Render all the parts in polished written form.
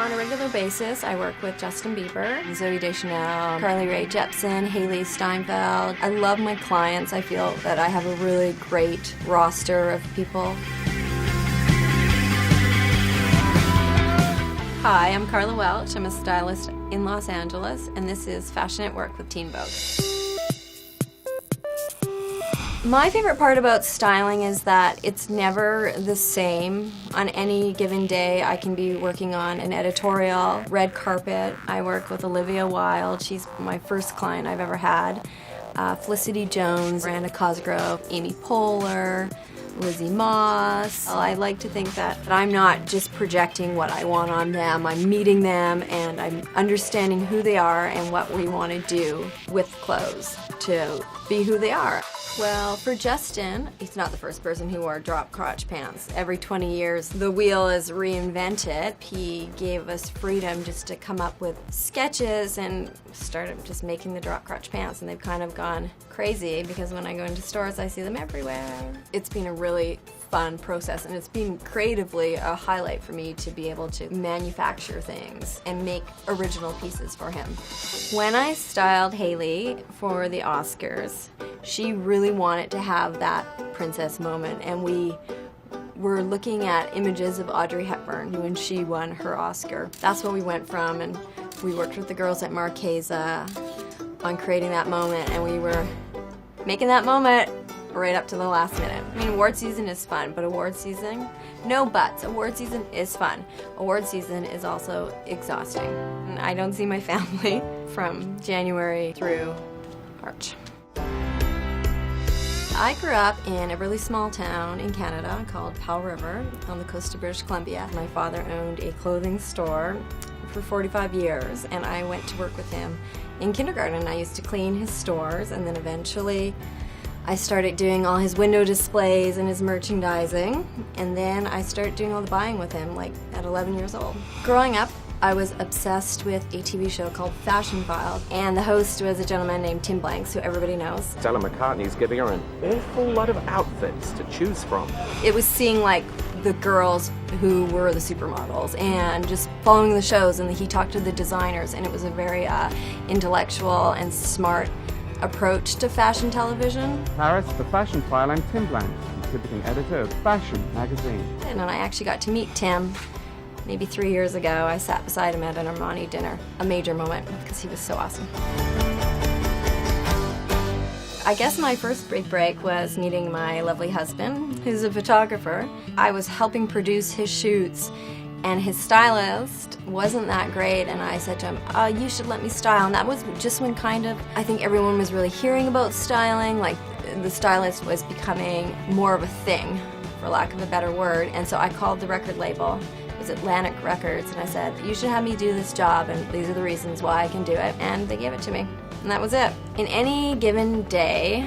On a regular basis, I work with Justin Bieber, Zooey Deschanel, Carly Rae Jepsen, Hailee, Steinfeld. I love my clients. I feel that I have a really great roster of people. Hi, I'm Karla Welch. I'm a stylist in Los Angeles, and this is Fashion at Work with Teen Vogue. My favorite part about styling is that it's never the same. On any given day, I can be working on an editorial, red carpet. I work with Olivia Wilde. She's my first client I've ever had. Felicity Jones, Miranda Cosgrove, Amy Poehler, Lizzie Moss. I like to think that I'm not just projecting what I want on them. I'm meeting them and I'm understanding who they are and what we want to do with clothes to be who they are. Well, for Justin, he's not the first person who wore drop crotch pants. Every 20 years, the wheel is reinvented. He gave us freedom just to come up with sketches and started just making the drop crotch pants, and they've kind of gone crazy because when I go into stores, I see them everywhere. It's been a really fun process, and it's been creatively a highlight for me to be able to manufacture things and make original pieces for him. When I styled Hailee for the Oscars, she really wanted to have that princess moment, and we were looking at images of Audrey Hepburn when she won her Oscar. That's what we went from, and we worked with the girls at Marquesa on creating that moment, and we were making that moment right up to the last minute. I mean, award season is fun, but award season, no buts. Award season is fun. Award season is also exhausting. And I don't see my family from January through March. I grew up in a really small town in Canada called Powell River on the coast of British Columbia. My father owned a clothing store for 45 years, and I went to work with him in kindergarten. I used to clean his stores, and then eventually I started doing all his window displays and his merchandising, and then I started doing all the buying with him, like at 11 years old. Growing up, I was obsessed with a TV show called Fashion File, and the host was a gentleman named Tim Blanks, who everybody knows. Stella McCartney's giving her an awful lot of outfits to choose from. It was seeing like the girls who were the supermodels and just following the shows, and he talked to the designers, and it was a very intellectual and smart approach to fashion television. Paris, the Fashion File, I'm Tim Blanks, contributing editor of Fashion magazine. And then I actually got to meet Tim maybe 3 years ago. I sat beside him at an Armani dinner. A major moment, because he was so awesome. I guess my first big break was meeting my lovely husband, who's a photographer. I was helping produce his shoots, and his stylist wasn't that great, and I said to him, you should let me style. And that was just when kind of, I think everyone was really hearing about styling, like the stylist was becoming more of a thing, for lack of a better word. And so I called the record label, it was Atlantic Records, and I said, you should have me do this job, and these are the reasons why I can do it. And they gave it to me, and that was it. In any given day,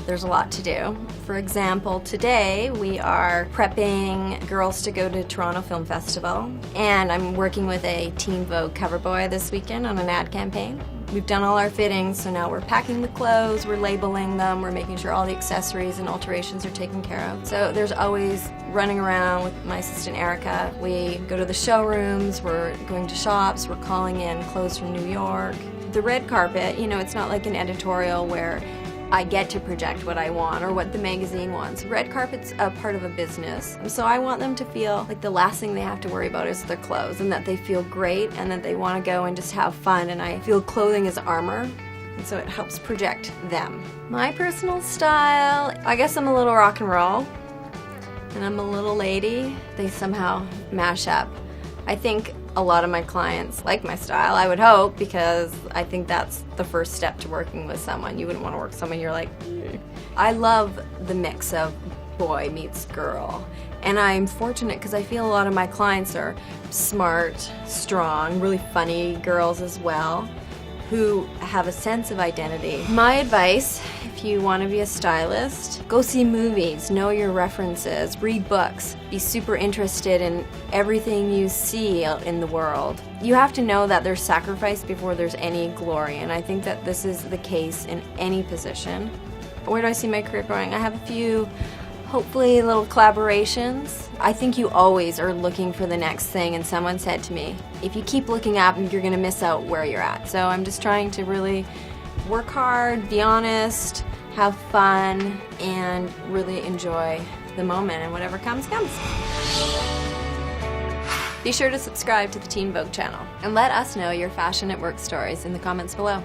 there's a lot to do. For example, today we are prepping girls to go to Toronto Film Festival, and I'm working with a Teen Vogue cover boy this weekend on an ad campaign. We've done all our fittings, so now we're packing the clothes, we're labeling them, we're making sure all the accessories and alterations are taken care of. So there's always running around with my assistant Erica. We go to the showrooms, we're going to shops, we're calling in clothes from New York. The red carpet, you know, it's not like an editorial where I get to project what I want or what the magazine wants. Red carpet's a part of a business, so I want them to feel like the last thing they have to worry about is their clothes, and that they feel great and that they want to go and just have fun, and I feel clothing is armor, and so it helps project them. My personal style, I guess I'm a little rock and roll, and I'm a little lady. They somehow mash up. I think a lot of my clients like my style, I would hope, because I think that's the first step to working with someone. You wouldn't want to work with someone you're like, I love the mix of boy meets girl. And I'm fortunate because I feel a lot of my clients are smart, strong, really funny girls as well, who have a sense of identity. My advice, if you want to be a stylist, go see movies, know your references, read books, be super interested in everything you see out in the world. You have to know that there's sacrifice before there's any glory, and I think that this is the case in any position. Where do I see my career going? I have a few hopefully little collaborations. I think you always are looking for the next thing, and someone said to me, if you keep looking up, you're gonna miss out where you're at. So I'm just trying to really work hard, be honest, have fun, and really enjoy the moment, and whatever comes, comes. Be sure to subscribe to the Teen Vogue channel, and let us know your fashion at work stories in the comments below.